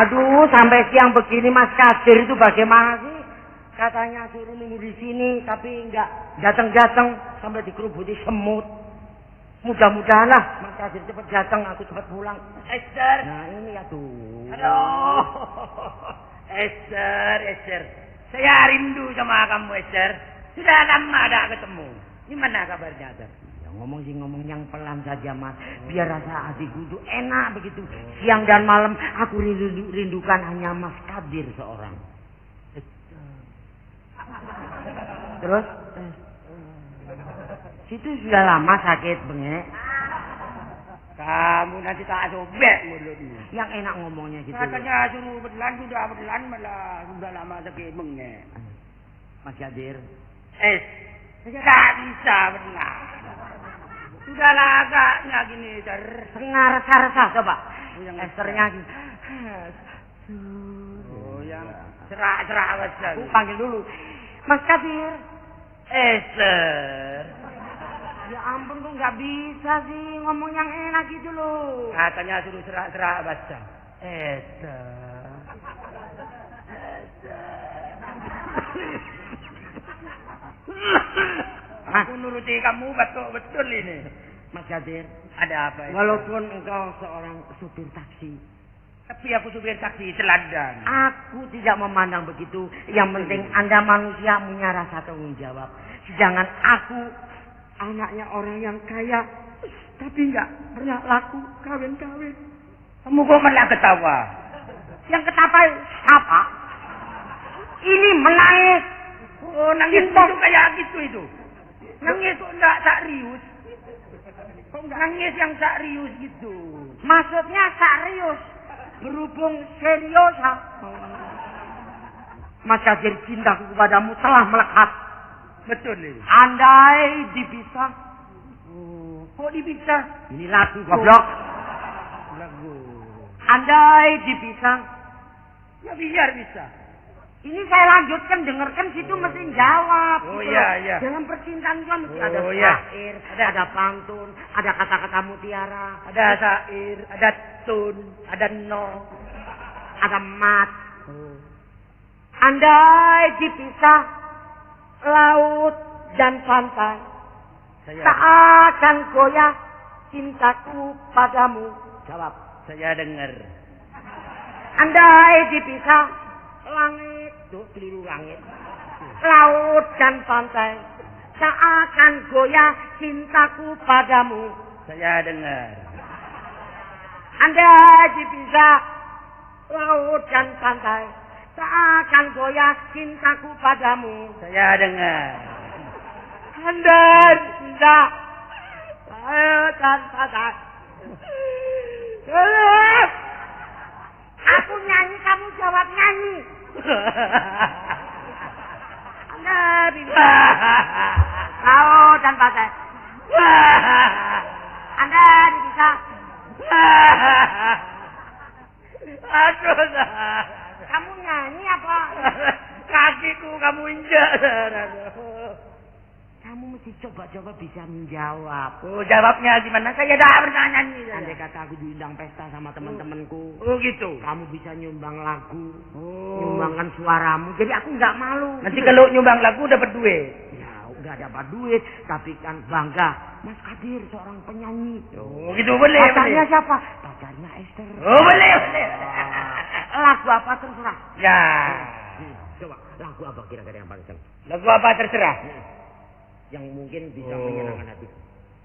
Aduh, sampai siang begini Mas Kadir itu bagaimana sih? Katanya suruh nunggu di sini, tapi nggak datang-datang sampai dikerubuti semut. Mudah-mudahan lah Mas Kadir cepat datang, aku cepat pulang. Esther. Nah ini ya tuh. Aduh. Esther. Saya rindu sama kamu, Esther. Sudah lama ada ketemu. Gimana kabarnya, Esther? Ya, ngomong yang pelan saja Mas. Biar rasa hatiku itu enak begitu. Siang dan malam aku rindukan hanya Mas Kadir seorang. Terus? Situ sudah lama sakit bengek. Kamu nanti tak sobek mulutmu. Yang enak ngomongnya gitu. Katanya suruh berlan malah sudah lama sakit bengek. Mas Kadir. Tak bisa benar. Sudahlah agaknya gini, Setengah rasa coba. Yang Esternya gitu. Yang serak-serak aja. Aku panggil dulu. Mas Kadir. Esther. Ya ampun kok nggak bisa sih ngomong yang enak gitu loh. Katanya suruh serak-serak baca. Esther. Aku nuruti kamu betul ini. Mas Kadir. Ada apa itu? Walaupun engkau seorang supir taksi. Tapi aku supir taksi teladan. Aku tidak memandang begitu. Yang penting Anda manusia punya rasa tanggung jawab. Sedangkan aku anaknya orang yang kaya. Tapi nggak pernah laku kawin-kawin. Kamu kok malah ketawa? Yang ketawa siapa? Ini menangis. Oh, nangis itu kayak gitu itu. Nangis kok enggak serius. Kok enggak nangis yang serius gitu? Maksudnya serius. Berhubung serius. Mas Kadir, cintaku kepadamu telah melekat. Betul ini. Andai dipisah. Kok dipisah? Ini lagu goblok. Lagu. Andai dipisah. Ya biar bisa. Ini saya lanjutkan, dengarkan situ mesti jawab. Oh gitu iya, loh. iya. Dalam percintaan kan mesti ada Oh, iya. syair, ada pantun, ada kata-kata mutiara, Ada syair, ada tun, ada no. ada mat. Andai dipisah laut dan pantai, tak akan goyah cintaku padamu. Jawab. Saya dengar. Andai dipisah langit, tuh keliru langit, laut dan pantai, tak akan goyah cintaku padamu. Saya dengar. Andai dipisah laut dan pantai, tak akan goyah cintaku padamu. Saya dengar. Andai dipisah laut dan pantai. Aku nyanyi, kamu jawab nyanyi. Andai dipisah laut dan pantai, andai dipisah. Aduh, Kamu nyanyi apa? kakiku kamu injak. Kamu mesti coba-coba bisa menjawab. Oh, jawabnya gimana? Saya dah pernah nyanyi. Andai kata aku diundang pesta sama teman-temanku, Oh gitu. kamu bisa nyumbang lagu, Oh. nyumbangkan suaramu. Jadi aku nggak malu. Nanti kalau nyumbang lagu dapat duit. Ya nggak dapat duit, tapi kan bangga. Mas Kadir seorang penyanyi. Oh gitu boleh. Pacarnya Boleh. siapa? Pacarnya Esther. Oh boleh. Lagu apa terserah. Ya. Coba lagu apa kira-kira yang paling senang? Lagu apa terserah? Yang mungkin bisa Oh. menyenangkan hati.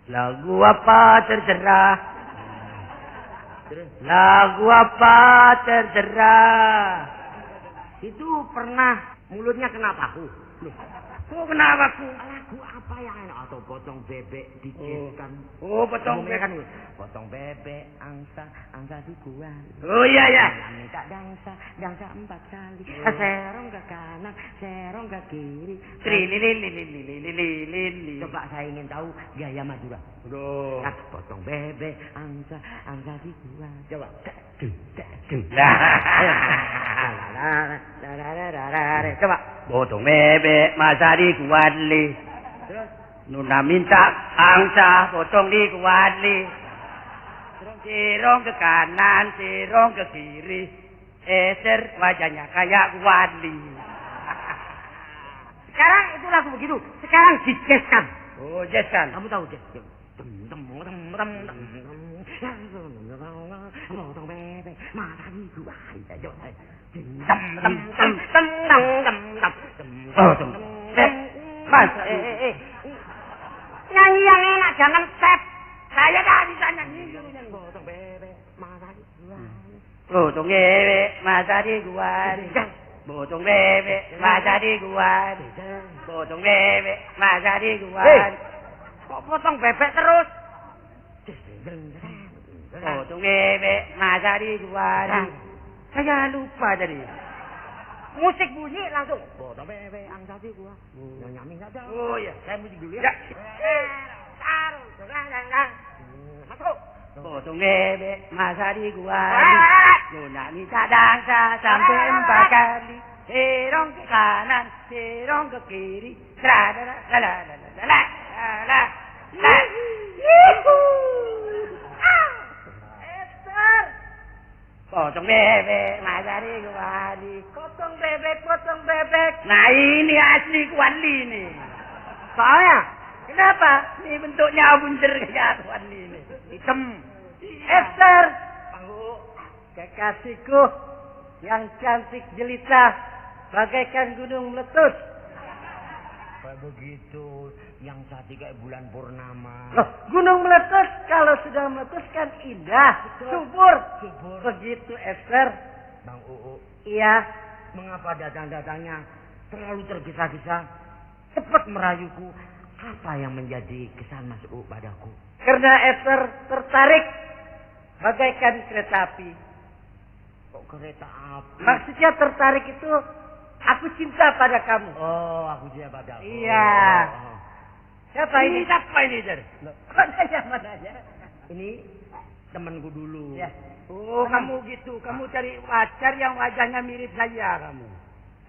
Lagu apa terserah? Terus Lagu apa terserah? itu pernah mulutnya kena paku. Loh, Oh kenapa aku? lagu apa yang enak? Atau potong bebek dicetkan. Oh potong Ngomongnya kan bebek. potong bebek angsa dikuan. Oh iya ya. Minta dangsa 4 kali. Oh. Serong ke kanan, serong ke kiri. Lili. Coba saya ingin tahu gaya Madura. Aduh. Kan potong bebek angsa dikuan. Coba. Coba. Potong bebek masa dikuali. Terus Nuna minta angsa potong dikuali. Serong ke kanan, serong ke kiri. Esther wajahnya kayak wali. Sekarang itu lagu begitu. Sekarang dijeskan. Oh, jeskan. Kamu tahu jes? Mas, nyanyi yang enak, jangan sep. saya dah bisa nyanyi. Potong bebek masa di gua. Potong bebek masa di gua. Potong bebek masa di gua. Kok potong bebek terus? Potong bebek masa di gua. Saya lupa tadi. Musik bunyi langsung. Potong bebek angsa di gua. Nyanyi saja. Oh iya, Saya musik dulu ya. Ya. Masuk. Potong bebek masa di gua. Nona minta dansa sampai 4 kali. Serong ke kanan, serong ke kiri. La la la la la la la la la. Esther. Potong bebek masa di gua. Potong bebek. Nah ini asli kuali nih. Soalnya, Kenapa? Ini bentuknya bunder kayak kuali nih. hitam. Esther. Kekasihku yang cantik jelita bagaikan gunung meletus. Kayak begitu, yang cantik kayak bulan purnama. Loh, gunung meletus kalau sudah meletus kan indah, subur. Begitu Esther. Bang Uu, Iya, mengapa datang-datangnya terlalu tergesa-gesa, cepat merayuku? Apa yang menjadi kesan Mas Uu padaku? karena Esther tertarik bagaikan kereta api. Kok kereta api? Maksudnya tertarik itu aku cinta pada kamu. Oh, aku dia padaku. Iya. Oh. Siapa ini? Siapa ini, Jar? Mana aja? Ini temanku dulu. Ya. Oh, kamu gitu. Kamu cari pacar yang wajahnya mirip saya kamu.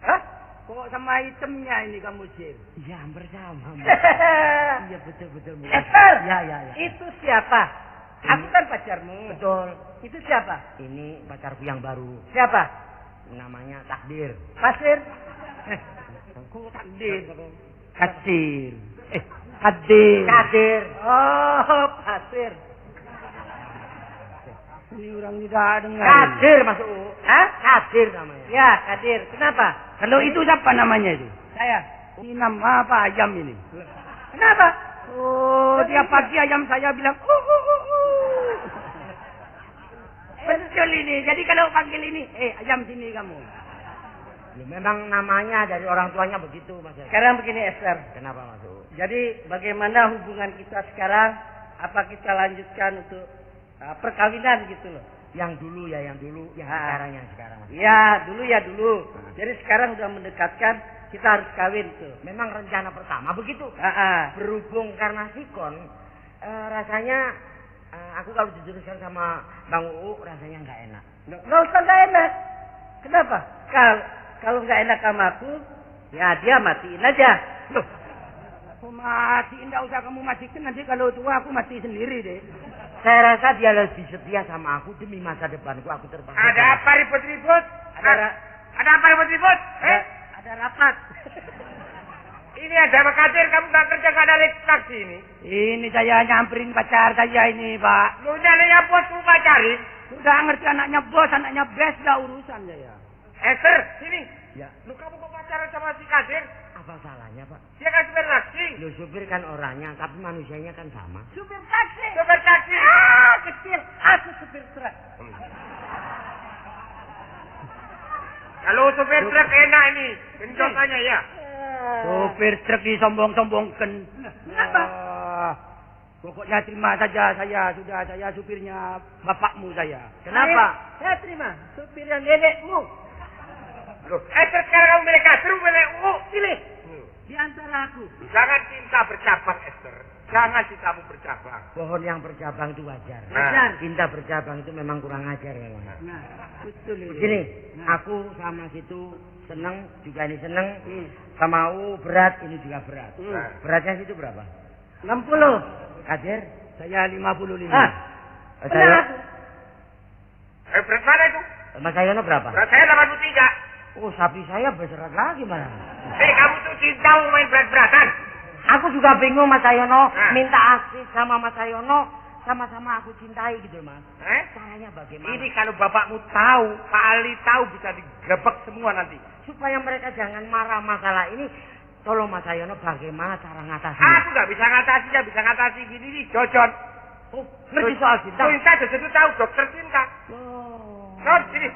Hah? Kok sama hitamnya ini kamu, Sir? Iya, hampir sama. Mbak. Iya, betul-betul. Esther, Ya. itu siapa? Aku kan pacarmu. Betul. Itu siapa? Ini pacarku yang baru. Siapa? Namanya Takdir. Pasir. Kok Takdir? Kacir. Hadir. Kadir. Oh, Pasir. Ini orang tidak dengar. Kadir Mas Uu. Hah? Kadir namanya. Ya, Kadir. Kenapa? Kalau itu siapa namanya itu? Saya. Ini nama apa ayam ini? Kenapa? Oh, tiap pagi ayam saya bilang, betul ini. Jadi kalau panggil ini, ayam sini kamu. Loh, memang namanya dari orang tuanya begitu, Mas. Sekarang begini, Esther. Kenapa Mas Uu? Jadi bagaimana hubungan kita sekarang? Apa kita lanjutkan untuk perkawinan gitu loh? Yang dulu, yang sekarang, Mas. Ya, dulu ya dulu. Jadi sekarang udah mendekatkan, kita harus kawin tuh. Memang rencana pertama begitu. Ah. Berhubung karena sikon, rasanya aku kalau dijurusan sama Bang Uu rasanya nggak enak. Nggak usah nggak enak. Kenapa? Kalau nggak enak sama aku, ya dia matiin aja. Loh, aku mati. Nggak usah kamu matikan. Nanti kalau tua aku mati sendiri deh. Saya rasa dia lebih setia sama aku demi masa depanku. Aku terpaksa. Ada apa ribut-ribut? Ada apa ribut-ribut? Ada rapat. Ini ada Pak Kadir, kamu gak kerja, gak ada taksi ini? Ini saya nyamperin pacar saya ini, Pak. Lu nyalanya bos, lu pacarin? Sudah ngerti anaknya bos, anaknya bes, gak urusan saya. Esther, sini. Ya. Lu kamu kok pacaran sama si Kadir? Apa salahnya, Pak? Dia kan supir taksi. Lo supir kan orangnya, tapi manusianya kan sama. Supir taksi. Supir taksi. Kecil. Aku supir truk. Kalau supir truk enak ini, benjokannya ya. Supir truk disombong-sombongkan. Kenapa? Pokoknya terima saja saya supirnya bapakmu saya. Kenapa? Saya terima. Supir yang nenekmu. Loh, Esther sekarang kamu milih Kadir, milih Uu. Pilih. Di antara aku. Jangan cinta bercabang, Esther. Jangan cintamu bercabang. Pohon yang bercabang itu wajar. Nah. Cinta bercabang itu memang kurang ajar memang. Nah, betul ini. Begini, aku sama situ seneng, juga ini seneng. Sama U berat, ini juga berat. Beratnya situ berapa? 60. Kadir? Saya 55. Ah. Saya Berat mana itu? Mas Sayono berapa? Berat saya 83. Oh, sapi saya berat lagi malah. Kamu tuh cinta main berat-beratan. Aku juga bingung Mas Sayono, Nah. minta aksi sama Mas Sayono, sama-sama aku cintai gitu Mas. Caranya bagaimana? Ini kalau bapakmu tahu, Pak Ali tahu bisa digebek semua nanti. Supaya mereka jangan marah masalah ini, tolong Mas Sayono bagaimana cara ngatasinnya? Aku nggak bisa ngatasinya, bisa ngatasi gini nih, Jojon. Oh, ngerti soal cinta? Cinta justru tahu dokter cinta. Oh. John, sini.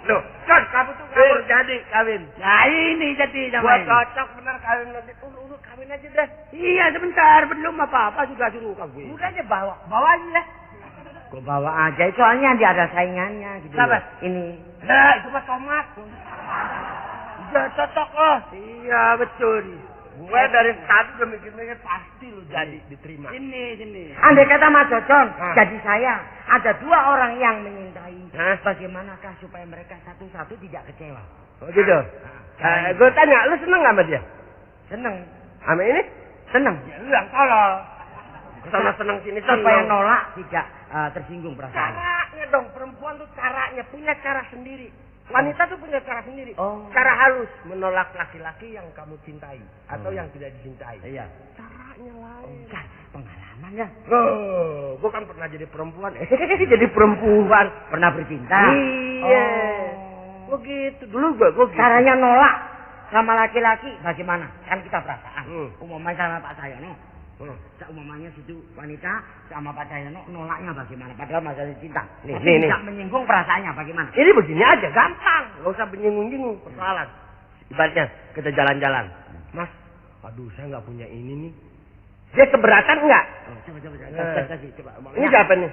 Loh, John, kamu tuh kamu jadi kawin. Nah ini jadi Gua namanya. cocok bener kawin nanti. Udah kawin aja deh. Iya sebentar, belum apa-apa juga suruh kawin. Udah aja bawa aja. Gue bawa aja, soalnya dia ada saingannya gitu. Siapa? Ini. Nah, itu mah tomat. Udah cocok loh. Iya betul. Gue dari tadi udah mikir-mikir pasti lu jadi diterima. Sini. Andai kata Mas Jojon, Hah? jadi saya ada 2 orang yang menyintai. Hah? Bagaimanakah supaya mereka satu-satu tidak kecewa? Oh gitu. Gue tanya, lu seneng gak sama dia? Seneng, Sama ini? seneng. Ya lu yang tolol. Sama seneng sini Supaya seneng. nolak tidak tersinggung perasaan. Caranya dong, perempuan tuh caranya punya cara sendiri. Wanita tuh punya cara sendiri. Oh. Cara halus menolak laki-laki yang kamu cintai atau yang tidak dicintai. Iya. Caranya Oh, lain. kan pengalaman ya. Oh, gue kan pernah jadi perempuan. Jadi perempuan. Pernah bercinta. Iya. Oh. Begitu dulu gue gitu. Caranya nolak sama laki-laki bagaimana? Kan kita perasaan. Umumnya sama Pak Sayono. Umumnya situ wanita sama Pak Sayono nolaknya bagaimana? Padahal masalah cinta. Nih, Tapi nih, tidak menyinggung perasaannya bagaimana? Ini begini aja, gampang. Gak usah menyinggung-nyinggung persoalan. Ibaratnya kita jalan-jalan. Mas, aduh saya nggak punya ini nih. Dia keberatan nggak? Oh, coba. Ini siapa nih?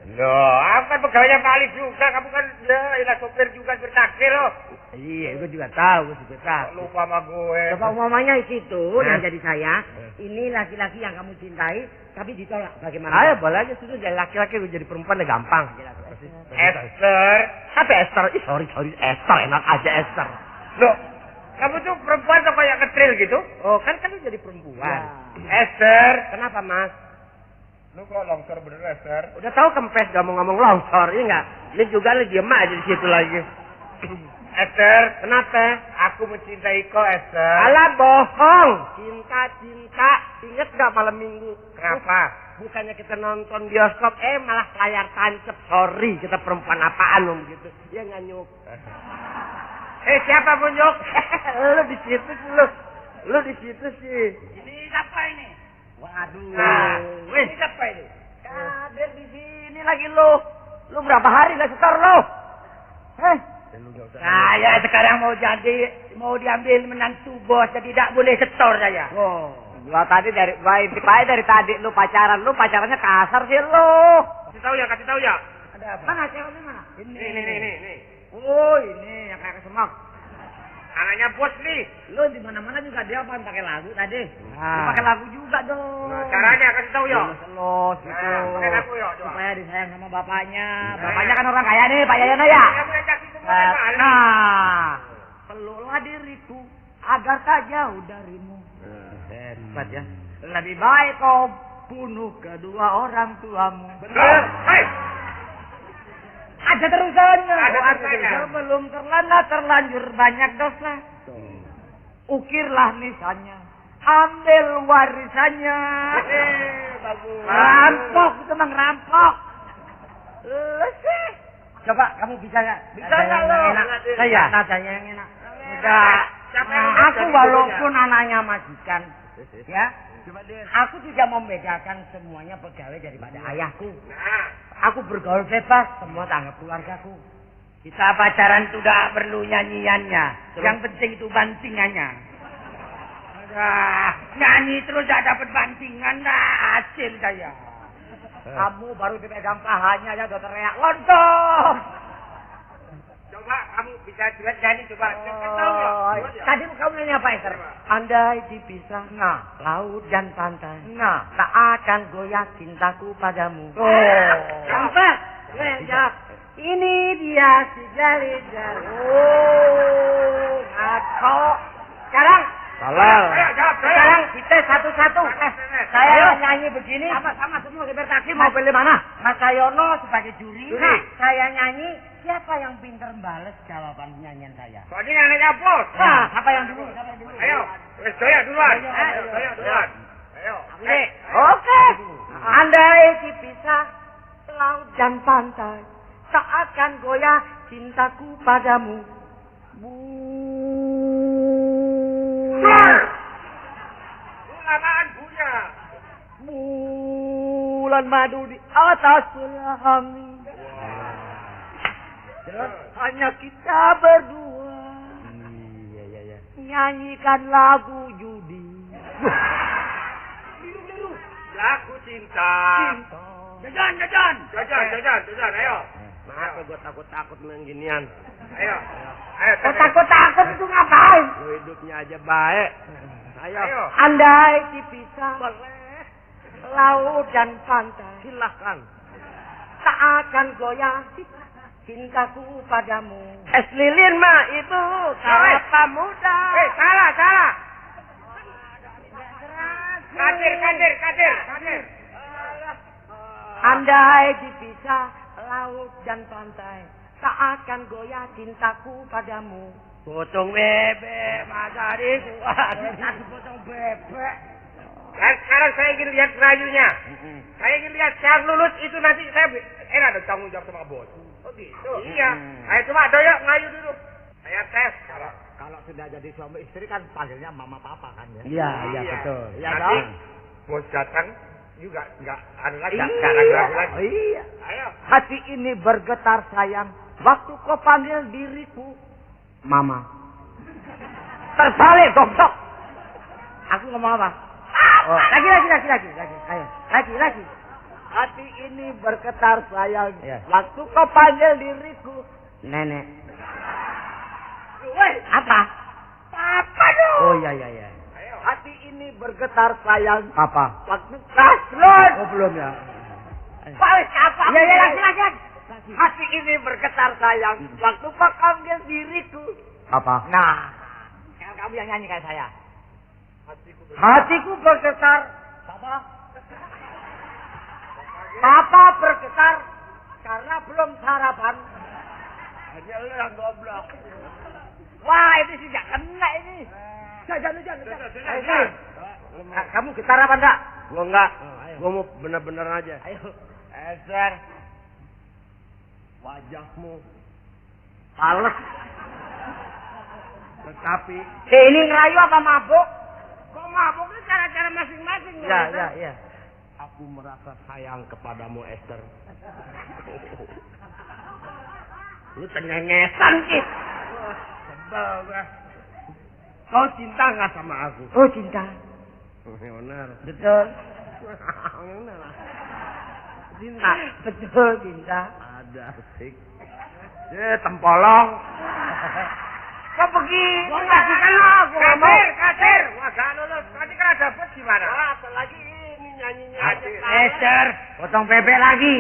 Loh, aku kan pegawainya Pak Ali juga. Kamu kan ya sopir juga bertakdir loh. Iya, gue juga tahu, Lupa sama gue. Coba umumnya itu yang jadi saya, ini laki-laki yang kamu cintai, tapi ditolak. Bagaimana? Ayo boleh aja sudah jadi laki-laki jadi perempuan ya gampang. Esther. Apa Esther? Ih, sorry Esther enak aja Esther. Loh, kamu tuh perempuan kok kayak ketril gitu? Oh, kan lu jadi perempuan. Esther, kenapa Mas? Lu kok longsor bener Esther? Udah tahu kempes gak mau ngomong longsor, iya enggak? Ini juga lu diem aja di situ lagi. Esther, kenapa? Aku mencintai kau, Esther. Alah bohong. Cinta. Ingat gak malam minggu? Kenapa? Bukannya kita nonton bioskop, malah layar tancap. Sorry, kita perempuan apaan om gitu. Ya nggak nyuk. Siapa pun nyuk? Lu di situ sih lu. Lu di situ sih. Ini siapa ini? Waduh. Nah, Ini siapa ini? Kader di sini lagi lu. Lu berapa hari nggak setor lu? Saya sekarang mau diambil menantu bos, jadi tidak boleh setor saya. Oh, gua intip aja dari tadi lu pacarannya kasar sih lu. Kasih tahu ya. Ada apa? Mana ceweknya mana? Nih. Oh, ini yang kayak kesemak. Anaknya bos nih. Lu di mana-mana juga dia apa pakai lagu tadi? Lu Nah. pakai lagu juga dong. Nah, caranya kasih tahu ya. Los gitu. Nah, pakai lagu ya, coba. Supaya disayang sama bapaknya. Nah. Bapaknya kan orang kaya nih, Pak Yayono ya. Kamu yang kasih semua kan, Pak Ali. Nah, peluklah diriku agar tak jauh darimu. Hebat ya. Lebih baik kau bunuh kedua orang tuamu. Bener. Hei. Ada terusannya. Ada terusannya. Sebelum terlanjur banyak dosa. Ukirlah nisannya. Ambil warisannya. Bagus. Rampok itu mah ngerampok. Coba kamu bisa nggak? Bisa nggak lo? Saya. Nadanya yang enak. Enggak. Siapa yang Nah, aku jadi walaupun gurunya? anaknya majikan, ya, aku tidak membedakan semuanya pegawai daripada ayahku. Nah, Aku bergaul bebas, semua tanggap keluargaku. Kita pacaran itu tidak perlu nyanyiannya. Yang penting itu bantingannya. Nyanyi terus tidak dapat bantingan, hasil saya. Kamu baru dipegang pahanya aja udah teriak lontong. coba kamu bisa duet nyanyi coba. Tahu nggak? Tadi kamu nanya apa, Esther? Andai dipisah, laut dan pantai, tak akan goyah cintaku padamu. Sampai, jawab. Ini dia si jali-jali. Ngaco. Sekarang Tolol. Ayo jawab. Sekarang kita satu-satu. Saya nyanyi begini. Sama semua supir taksi mau pilih mana? Mas Sayono sebagai juri. Juri. Nah, saya nyanyi. Siapa yang pinter bales jawaban nyanyian saya? Soalnya neneknya bos. Nah, siapa yang dulu? Ayo. Wes Doya duluan. Doya duluan. Ayo. Oke. Andai dipisah laut dan pantai, tak akan goyah cintaku padamu. Apaan punya? Bulan madu di atas langit. Dan hanya kita berdua. Iya. Nyanyikan lagu judi. Lagu cinta. Jajan. Ayo. Kenapa gue takut-takut main ginian? Ayo. Kok takut-takut itu ngapain? Lu hidupnya aja baik. Ayo. Andai dipisah laut dan pantai, Silahkan. tak akan goyah cintaku padamu. Es lilin mah itu kelapa muda. Salah. Kadir. Andai dipisah laut dan pantai, tak akan goyah cintaku padamu. Potong bebek, Masari kuat. Potong bebek. Dan sekarang saya ingin lihat rayunya. Saya ingin lihat saya lulus itu nanti saya ada tanggung jawab sama bos. Oh gitu. Iya. Ayo coba Doya ngayu dulu. Saya tes. Kalau sudah jadi suami istri kan panggilnya mama papa kan ya. Iya betul. Iya Nanti dong. bos datang juga nggak anu lagi. Iya. Nggak ragu-ragu lagi. Oh iya. Ayo. Hati ini bergetar sayang. Waktu kau panggil diriku mama. Terbalik goblok. Aku ngomong apa? Oh. Lagi. Ayo, lagi. Hati ini bergetar sayang. Iya. Waktu kau panggil diriku Nenek. Woi, Apa? papa dong. Oh iya. Ayo. Hati ini bergetar sayang. Apa? Waktu belum. Oh belum ya. Balik apa? Iya, lagi. Hati ini bergetar sayang. Waktu kau panggil diriku. Apa? Nah, sekarang kamu yang nyanyi kayak saya. Hatiku bergetar. Papa bergetar karena belum sarapan. Hanya lu yang goblok. Wah, ini sih gak kena ini. Jangan. Jajan. Kamu getar apa enggak? Gua enggak. ayo. Gua mau bener-bener aja. Ayo. Eser. Wajahmu pales. Tetapi Ini ngerayu apa mabuk? Kok mabuk itu cara-cara masing-masing. Iya. aku merasa sayang kepadamu, Esther. Lu cengengesan, Kit. Sebel gua. Kau cinta nggak sama aku? Oh cinta. Benar. Betul. Benar. Cinta. Betul cinta. Ada sih. Tempolong. Kok begitu? Gua nggak suka lo. Kasir. Wah, gak lulus. Nanti kalau dapet gimana? Wah, apalagi ini nyanyinya aja. Esther, potong bebek lagi.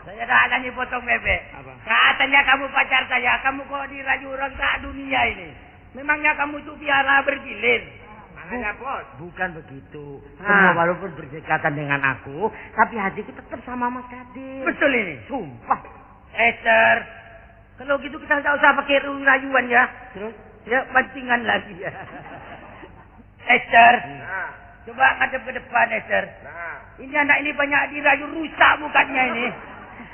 Saya dah nyanyi potong bebek. Apa? Katanya kamu pacar saya, kamu kok dirayu orang tak dunia ini. Memangnya kamu itu biara bergilir. Makanya bos. Bukan begitu. Nah. Semua walaupun berdekatan dengan aku, tapi hatiku tetap sama Mas Kadir. Betul ini. Sumpah. Esther, kalau gitu kita tidak usah pakai rayuan ya. Terus? Ya, pancingan lagi ya. Esther, Nah. coba ngadep ke depan Esther. Nah. Ini anak ini banyak dirayu, rusak mukanya ini.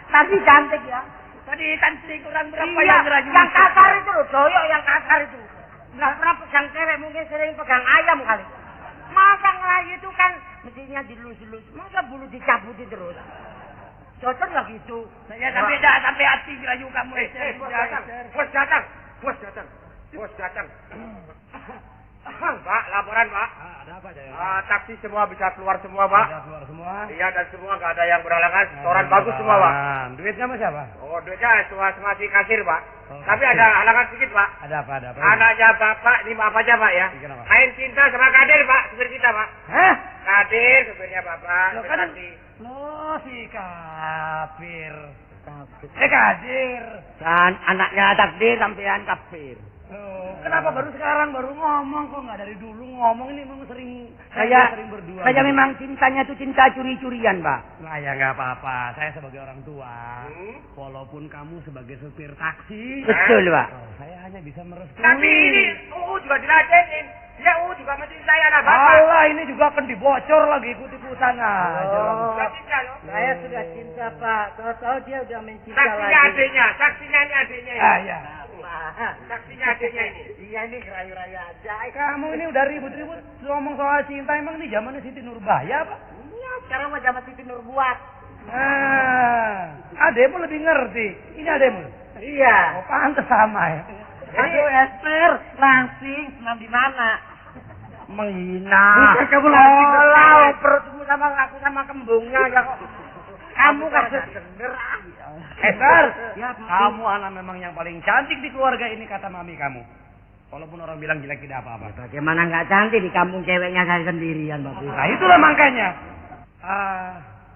Tapi cantik ya. Tadi cantik orang berapa Iya, yang ngerayu? yang kasar itu loh, doyok yang kasar itu. Nggak pernah pegang cewek, mungkin sering pegang ayam kali. Masa ngerayu itu kan mestinya dilus-lus, masa bulu dicabuti terus. Cocok nggak gitu? Saya sampai hati ngerayu kamu Esther. Bos Ya, datang. Esther. Bos datang. Pak, laporan Pak. Ada apa, Jaya? Taksi semua bisa keluar semua Pak. Ada keluar semua. Iya, dan semua nggak ada yang berhalangan. Setoran bagus semua Pak. Duitnya sama siapa? Oh, duitnya cuma si kasir Pak. Oh, Tapi kasir. ada halangan sedikit Pak. Ada apa? Anaknya Bapak ini maaf aja Pak ya. Iya, kenapa? Main cinta sama Kadir Pak, supir kita Pak. Hah? Kadir, supirnya Bapak. Loh, kan- Taksi. Lo si kafir. Kadir. Dan anaknya takdir sampean kafir. Kenapa baru sekarang baru ngomong kok nggak dari dulu ngomong ini memang sering sering berdua. Saya memang cintanya itu cinta curi-curian, Pak. Nah ya nggak apa-apa. Saya sebagai orang tua, walaupun kamu sebagai supir taksi, Betul, Pak. saya hanya bisa merestui. Tapi ini juga diladenin. Ya juga mencintai anak Allah ini juga akan dibocor lagi ikut-ikutan aja. Saya sudah cinta, Pak. Tahu-tahu dia udah mencinta Saksinya lagi. adiknya, saksinya ini adiknya. Ya. Saksinya adiknya ini. Iya nih rayu-rayu aja. Kamu ini udah ribut-ribut ngomong soal cinta, emang ini zamannya Siti Nurbaya, Pak? Iya, sekarang mah zaman Siti Nurbuat. Ademu lebih ngerti. Ini ademu. Iya. Oh, pantes sama ya. Aduh, Esther, langsing senam di mana? Menghina. Bukan kamu langsing lah, perutmu sama aku sama kembungnya ya kok. Kamu kan denger ah. Esther, Ya, Papi. kamu anak memang yang paling cantik di keluarga ini kata mami kamu. Walaupun orang bilang jelek tidak apa-apa. Bagaimana nggak cantik di kampung ceweknya saya sendirian, Bapak. Nah itulah makanya.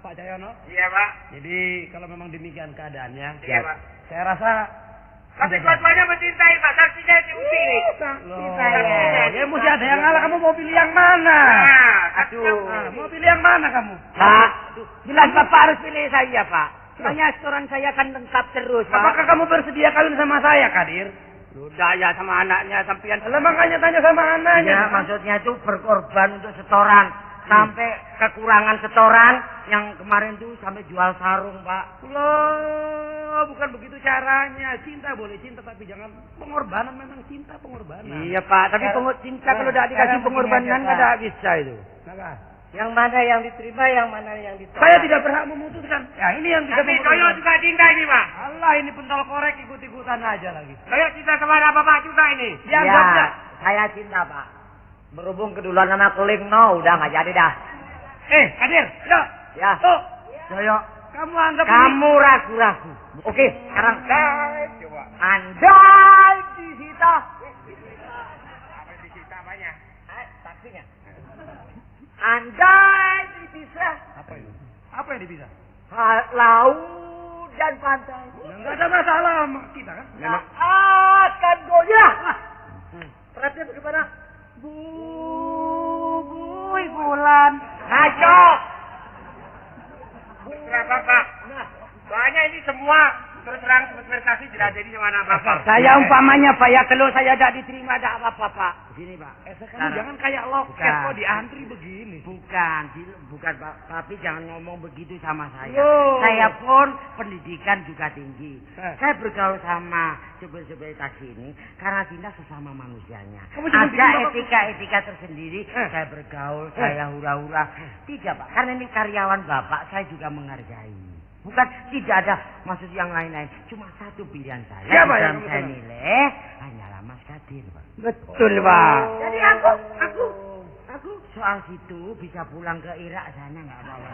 Pak Cahyono. Iya, Pak. Jadi kalau memang demikian keadaannya, Iya, Pak. saya rasa. Tapi dua-duanya mencintai, Pak. Saksinya si Uti ini. Loh, ya mesti ada yang ngalah. Kamu mau pilih yang mana? Mau pilih yang mana kamu? Pak, jelas Bapak harus pilih saya, Pak. Soalnya setoran saya kan lengkap terus, Pak. Apakah kamu bersedia kawin sama saya, Kadir? Sudah ya sama anaknya sampean. Lah makanya tanya sama anaknya. Ya, maksudnya itu berkorban untuk setoran. Sampai kekurangan setoran yang kemarin tuh sampai jual sarung, Pak. Loh, bukan begitu caranya. Cinta boleh cinta, tapi jangan pengorbanan. Memang cinta pengorbanan. Iya, Pak. Tapi cinta kalau tidak dikasih pengorbanan Pak. tidak bisa itu. Nah, Yang mana yang diterima, yang mana yang ditolak. saya tidak berhak memutuskan. Ya ini yang bisa Tapi memutuskan. Toyo juga cinta ini, Pak. Allah, ini pentol korek ikut-ikutan aja lagi. Toyo cinta kepada Bapak juga ini. Yang Ya, saja. saya cinta, Pak. Berhubung keduluan sama keling, no, udah nggak jadi dah. Kadir, yuk. Ya, Tuh, Joyo, kamu anggap kamu ragu-ragu. Oke, sekarang Coba. andai disita. Apa disita banyak? Saksinya. Andai dipisah Apa itu? Apa yang dipisah? laut dan pantai. Enggak ada masalah sama kita kan? Nggak akan goyah. Perhatian bagaimana? Bui bulan. Ngaco. Terserah Bapak. Soalnya ini semua terus terang prestasi tidak jadi sama anak Bapak. Saya umpamanya Pak ya kalau saya tidak diterima tidak apa-apa Pak. Sini, Pak. Kamu jangan kayak loket Bukan. kok diantri begini. Bukan, bukan Pak. Tapi jangan ngomong begitu sama saya. Loh. Saya pun pendidikan juga tinggi. Eh. Saya bergaul sama supir-supir taksi ini karena cinta sesama manusianya. Kamu jangan bikin Ada Bapak- etika-etika tersendiri. Saya bergaul, saya hura-hura. Tidak, Pak. Karena ini karyawan Bapak, saya juga menghargai. Bukan, tidak ada maksud yang lain-lain. Cuma satu pilihan saya. Siapa Dan yang saya kamu nilai hanyalah Mas Kadir, Pak. Betul Pak. Jadi aku soal situ bisa pulang ke Irak sana nggak apa-apa.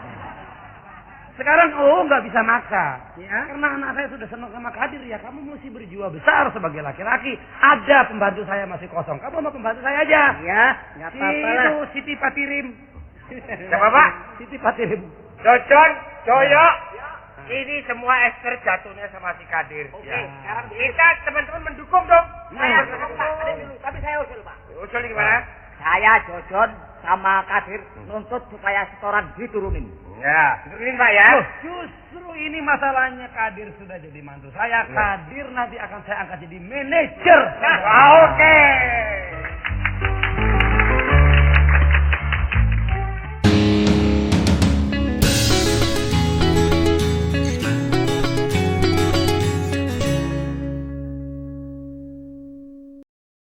Sekarang nggak bisa maksa. Ya? Karena anak saya sudah senang sama Kadir ya. Kamu mesti berjiwa besar sebagai laki-laki. Ada pembantu saya masih kosong. Kamu sama pembantu saya aja. Ya, nggak apa-apa lah. Itu Siti Patirim. Siapa, Pak? Siti Patirim. Jojon, Joyo. Ini semua Esther jatuhnya sama si Kadir. Oke, Ya. sekarang Kita teman-teman mendukung dong. Saya dulu, Pak. Ada dulu, tapi saya usul, Pak. Usul gimana? Saya Jojon sama Kadir nuntut supaya setoran diturunin. Ya, turunin Pak ya. Loh, justru ini masalahnya Kadir sudah jadi mantu saya. Kadir nanti akan saya angkat jadi manajer. Oke.